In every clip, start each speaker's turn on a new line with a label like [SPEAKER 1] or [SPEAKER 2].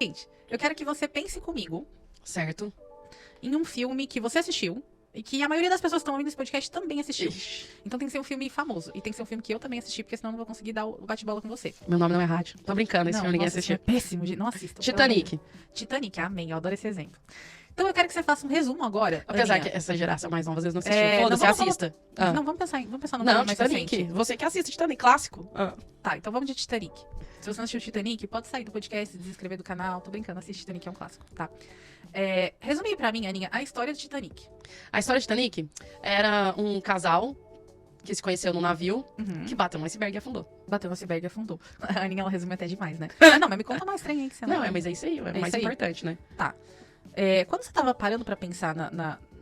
[SPEAKER 1] Seguinte, eu quero que você pense comigo
[SPEAKER 2] Certo.
[SPEAKER 1] em um filme que você assistiu e que a maioria das pessoas que estão ouvindo esse podcast também assistiu.
[SPEAKER 2] Ixi,
[SPEAKER 1] Então tem que ser um filme famoso. E tem que ser um filme que eu também assisti, porque senão eu não vou conseguir dar o bate-bola com você.
[SPEAKER 2] meu nome não é rádio. Tô brincando, esse filme ninguém
[SPEAKER 1] nossa, esse
[SPEAKER 2] assistiu.
[SPEAKER 1] filme é péssimo, gente. Não assistam.
[SPEAKER 2] Titanic.
[SPEAKER 1] Titanic, amém. Eu adoro esse exemplo. Então eu quero que você faça um resumo agora.
[SPEAKER 2] Apesar
[SPEAKER 1] Aninha.
[SPEAKER 2] que essa geração mais nova às vezes não assistiu.
[SPEAKER 1] É,
[SPEAKER 2] Foda-se,
[SPEAKER 1] não, vamos-
[SPEAKER 2] assista. Ah.
[SPEAKER 1] Não, vamos pensar no
[SPEAKER 2] Não,
[SPEAKER 1] nome mais
[SPEAKER 2] Titanic.
[SPEAKER 1] recente.
[SPEAKER 2] Você que assiste Titanic, clássico. Ah.
[SPEAKER 1] Tá, então vamos de Titanic. Se você não assistiu Titanic, pode sair do podcast, se inscrever do canal. Tô brincando, assiste Titanic, é um clássico, tá? Resume aí pra mim, Aninha, a história de Titanic.
[SPEAKER 2] A história de Titanic era um casal que se conheceu num navio
[SPEAKER 1] Uhum.
[SPEAKER 2] que bateu um iceberg e afundou.
[SPEAKER 1] Bateu no iceberg e afundou. A Aninha, ela resume até demais, né? Não, mas me conta mais trem aí que você
[SPEAKER 2] Não, mas é isso aí, é o mais
[SPEAKER 1] isso aí.
[SPEAKER 2] importante, né?
[SPEAKER 1] Tá. Quando você tava parando pra pensar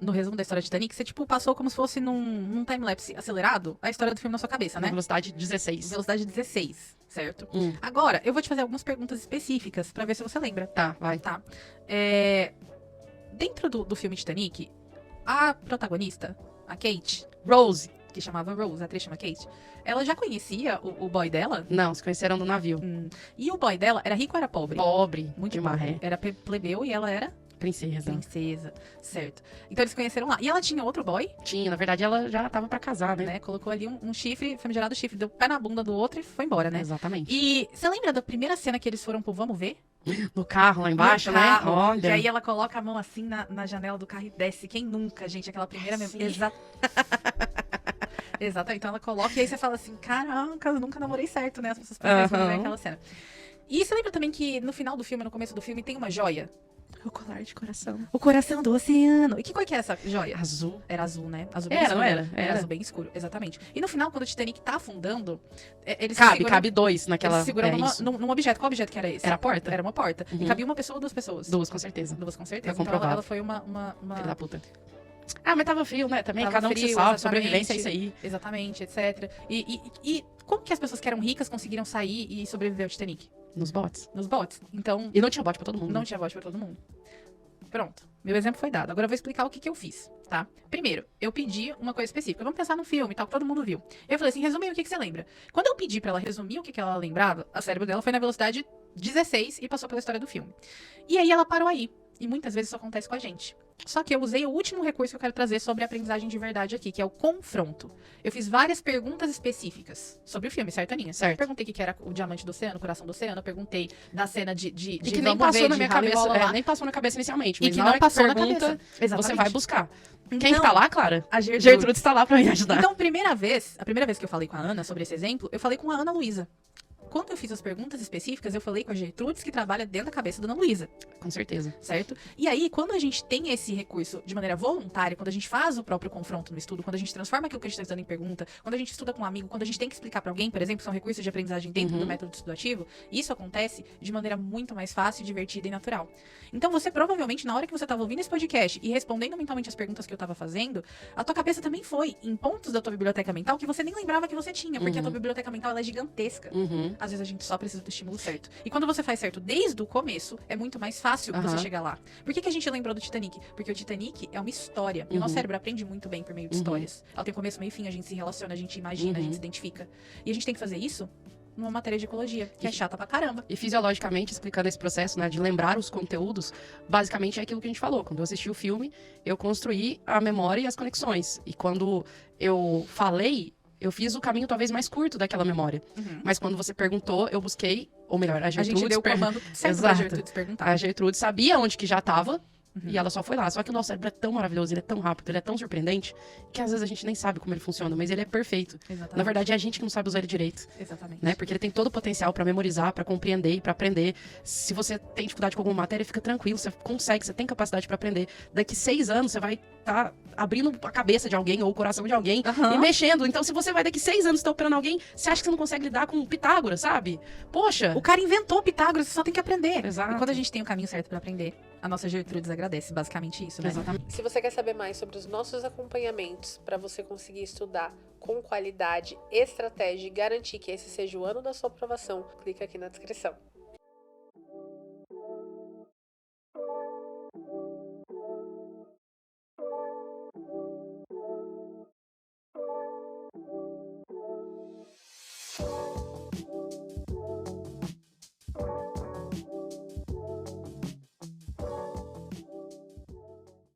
[SPEAKER 1] no resumo da história de Titanic, você, tipo, passou como se fosse num time-lapse acelerado a história do filme na sua cabeça,
[SPEAKER 2] Na
[SPEAKER 1] né?
[SPEAKER 2] velocidade 16.
[SPEAKER 1] Velocidade 16, certo?
[SPEAKER 2] Hum.
[SPEAKER 1] Agora, eu vou te fazer algumas perguntas específicas pra ver se você lembra.
[SPEAKER 2] Tá, vai.
[SPEAKER 1] Tá. Dentro do filme Titanic, a protagonista, a Kate,
[SPEAKER 2] Rose.
[SPEAKER 1] que chamava Rose, a atriz chama Kate, ela já conhecia o boy dela?
[SPEAKER 2] Não, se conheceram no navio.
[SPEAKER 1] E o boy dela era rico ou era pobre?
[SPEAKER 2] Pobre.
[SPEAKER 1] Muito
[SPEAKER 2] de
[SPEAKER 1] pobre.
[SPEAKER 2] maré.
[SPEAKER 1] Era plebeu e ela era
[SPEAKER 2] Princesa.
[SPEAKER 1] princesa, certo. Então eles se conheceram lá. E ela tinha outro boy,
[SPEAKER 2] Tinha, na verdade, ela já tava pra casar, né?
[SPEAKER 1] né? Colocou ali um chifre, famigerado chifre, deu pé na bunda do outro e foi embora, né?
[SPEAKER 2] Exatamente.
[SPEAKER 1] E você lembra da primeira cena que eles foram pro Vamos Ver?
[SPEAKER 2] No carro, lá embaixo,
[SPEAKER 1] No carro,
[SPEAKER 2] né? Olha.
[SPEAKER 1] E aí ela coloca a mão assim na janela do carro e desce. Quem nunca, gente? Aquela primeira mesmo.
[SPEAKER 2] Sim.
[SPEAKER 1] Exato. Então ela coloca e aí você fala assim, caraca, eu nunca namorei certo, né? As pessoas pensam quando vê
[SPEAKER 2] Aham.
[SPEAKER 1] aquela cena. E você lembra também que no final do filme, no começo do filme, tem uma joia?
[SPEAKER 2] O colar de coração.
[SPEAKER 1] O coração do oceano. E que cor que é essa joia?
[SPEAKER 2] Azul.
[SPEAKER 1] Era azul, né? Azul bem
[SPEAKER 2] Era,
[SPEAKER 1] escuro.
[SPEAKER 2] não era?
[SPEAKER 1] Era
[SPEAKER 2] Era.
[SPEAKER 1] azul bem escuro, exatamente. E no final, quando o Titanic tá afundando, eles
[SPEAKER 2] Cabe dois naquela.
[SPEAKER 1] eles se seguram
[SPEAKER 2] isso.
[SPEAKER 1] num objeto. Qual objeto que era esse?
[SPEAKER 2] Era a porta?
[SPEAKER 1] Era uma porta. E
[SPEAKER 2] Uhum.
[SPEAKER 1] cabia uma pessoa ou duas pessoas?
[SPEAKER 2] Duas, com certeza.
[SPEAKER 1] Duas, com certeza.
[SPEAKER 2] Tá
[SPEAKER 1] Então ela,
[SPEAKER 2] comprovado.
[SPEAKER 1] ela foi uma...
[SPEAKER 2] Filha da puta. Ah, mas tava frio, né? Também,
[SPEAKER 1] Tava
[SPEAKER 2] cada um que se
[SPEAKER 1] frio,
[SPEAKER 2] salva,
[SPEAKER 1] exatamente.
[SPEAKER 2] sobrevivência é isso aí.
[SPEAKER 1] Exatamente, etc. E como que as pessoas que eram ricas conseguiram sair e sobreviver ao Titanic?
[SPEAKER 2] Nos botes.
[SPEAKER 1] Nos botes. Então,
[SPEAKER 2] E não tinha bote pra todo mundo.
[SPEAKER 1] não tinha voz pra todo mundo. Pronto. Meu exemplo foi dado. Agora eu vou explicar o que eu fiz, tá? Primeiro, eu pedi uma coisa específica. Vamos pensar num filme, tal, que todo mundo viu. Eu falei assim, resume aí o que você lembra. Quando eu pedi pra ela resumir o que ela lembrava, a cérebro dela foi na velocidade 16 e passou pela história do filme. E aí ela parou aí. E muitas vezes isso acontece com a gente. Só que eu usei o último recurso que eu quero trazer sobre a aprendizagem de verdade aqui, que é o confronto. Eu fiz várias perguntas específicas sobre o filme, certo, Aninha?
[SPEAKER 2] Certo.
[SPEAKER 1] Perguntei o que era o diamante do oceano, o coração do oceano. Eu perguntei da cena de
[SPEAKER 2] E que nem
[SPEAKER 1] Vamos
[SPEAKER 2] passou
[SPEAKER 1] Ver,
[SPEAKER 2] na
[SPEAKER 1] de
[SPEAKER 2] minha
[SPEAKER 1] rala e
[SPEAKER 2] cabeça.
[SPEAKER 1] rola lá.
[SPEAKER 2] Nem passou na cabeça inicialmente.
[SPEAKER 1] E
[SPEAKER 2] Mas
[SPEAKER 1] que
[SPEAKER 2] na
[SPEAKER 1] não
[SPEAKER 2] hora
[SPEAKER 1] passou na
[SPEAKER 2] pergunta,
[SPEAKER 1] cabeça. Exatamente.
[SPEAKER 2] você vai buscar. Quem
[SPEAKER 1] Então,
[SPEAKER 2] que tá lá, Clara?
[SPEAKER 1] A Gertrude.
[SPEAKER 2] Gertrude está lá pra me ajudar.
[SPEAKER 1] Então, a primeira vez que eu falei com a Ana sobre esse exemplo, eu falei com a Ana Luísa. Quando eu fiz as perguntas específicas, eu falei com a Gertrudes, que trabalha dentro da cabeça da Ana Luísa,
[SPEAKER 2] Com certeza.
[SPEAKER 1] certo? E aí, quando a gente tem esse recurso de maneira voluntária, quando a gente faz o próprio confronto no estudo, quando a gente transforma aquilo que a gente está estudando em pergunta, quando a gente estuda com um amigo, quando a gente tem que explicar pra alguém, por exemplo, são recursos de aprendizagem dentro do método estudativo, isso acontece de maneira muito mais fácil, divertida e natural. Então, você provavelmente, na hora que você estava ouvindo esse podcast e respondendo mentalmente as perguntas que eu estava fazendo, a tua cabeça também foi em pontos da tua biblioteca mental que você nem lembrava que você tinha, porque a tua biblioteca mental ela é gigantesca.
[SPEAKER 2] Uhum.
[SPEAKER 1] Às vezes a gente só precisa do estímulo certo. E quando você faz certo desde o começo, é muito mais fácil você
[SPEAKER 2] Aham.
[SPEAKER 1] chegar lá. Por que a gente lembrou do Titanic? Porque o Titanic é uma história. E o nosso cérebro aprende muito bem por meio de histórias. Ela tem começo, meio e fim, a gente se relaciona, a gente imagina, a gente se identifica. E a gente tem que fazer isso numa matéria de ecologia, que é chata pra caramba.
[SPEAKER 2] E fisiologicamente, explicando esse processo, né, de lembrar os conteúdos, basicamente é aquilo que a gente falou. Quando eu assisti o filme, eu construí a memória e as conexões. E quando eu falei, eu fiz o caminho talvez mais curto daquela memória. Mas quando você perguntou, eu busquei, ou melhor, a
[SPEAKER 1] A
[SPEAKER 2] Gertrude...
[SPEAKER 1] gente deu o comando certo pra
[SPEAKER 2] Exato.
[SPEAKER 1] Gertrudes perguntar.
[SPEAKER 2] A Gertrude sabia onde que já estava e ela só foi lá. Só que o nosso cérebro é tão maravilhoso, ele é tão rápido, ele é tão surpreendente, que às vezes a gente nem sabe como ele funciona, mas ele é perfeito.
[SPEAKER 1] Exatamente.
[SPEAKER 2] Na verdade, é a gente que não sabe usar ele direito.
[SPEAKER 1] Exatamente.
[SPEAKER 2] Né? Porque ele tem todo o potencial pra memorizar, pra compreender e pra aprender. Se você tem dificuldade com alguma matéria, fica tranquilo, você consegue, você tem capacidade pra aprender. Daqui 6 anos, você vai estar abrindo a cabeça de alguém ou o coração de alguém
[SPEAKER 1] Aham.
[SPEAKER 2] e mexendo. Então, se você vai daqui 6 anos estar operando alguém, você acha que você não consegue lidar com Pitágoras, sabe? Poxa!
[SPEAKER 1] O cara inventou Pitágoras, você só tem que aprender.
[SPEAKER 2] Exato.
[SPEAKER 1] E quando a gente tem o caminho certo pra aprender, a nossa Gertrudes agradece, basicamente isso, né?
[SPEAKER 2] Exatamente.
[SPEAKER 3] Se você quer saber mais sobre os nossos acompanhamentos para você conseguir estudar com qualidade, estratégia e garantir que esse seja o ano da sua aprovação, clica aqui na descrição.